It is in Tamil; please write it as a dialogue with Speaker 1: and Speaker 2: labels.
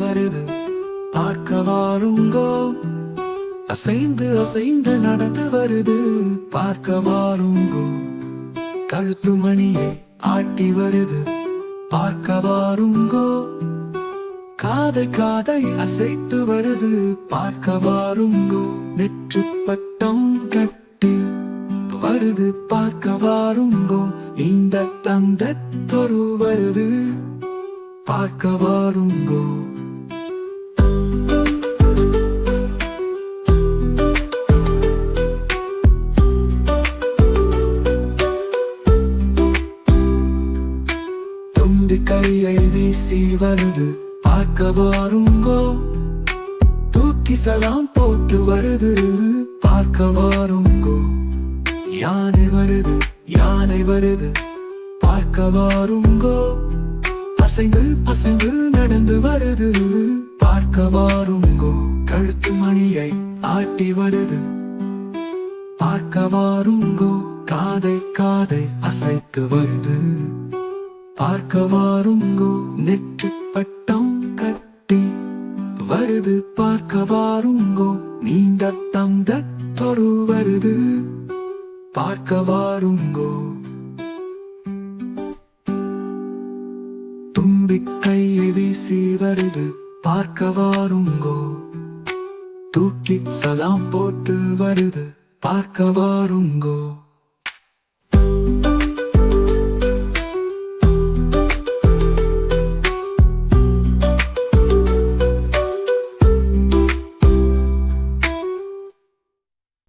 Speaker 1: வருது பார்க்க வாருங்கோ. அசைந்து அசைந்து நடந்து வருது பார்க்க வாருங்கோ. கழுத்து மணியை ஆட்டி வருது பார்க்க வாருங்கோ. காதை காதை அசைத்து வருது பார்க்க வாருங்கோ. நெற்று பட்டம் கட்டி வருது பார்க்க வாருங்கோ. இந்த தந்தத்தொரு வருது பார்க்க வாருங்கோ. தும்பி கையை வீசி வருது பார்க்க வாருங்கோ. தூக்கி சலாம் போட்டு வருது பார்க்க வாருங்கோ. யானை வருது யானை வருது பார்க்க வாருங்கோ. அசைந்து அசைந்து நடந்து வருது பார்க்க வாருங்கோ. கழுத்து மணியை ஆட்டி வருது பார்க்க வாருங்கோ. காதை காதை அசைத்து வருது பார்க்க வாருங்கோ. நெற்று பட்டம் கட்டி வருது பார்க்க வாருங்கோ. நீண்ட தந்தத்தொரு வருது பார்க்க வாருங்கோ. தும்பி கையை வீசி வருது பார்க்க வாருங்கோ. தூக்கி சலாம் போட்டு வருது பார்க்க வாருங்கோ.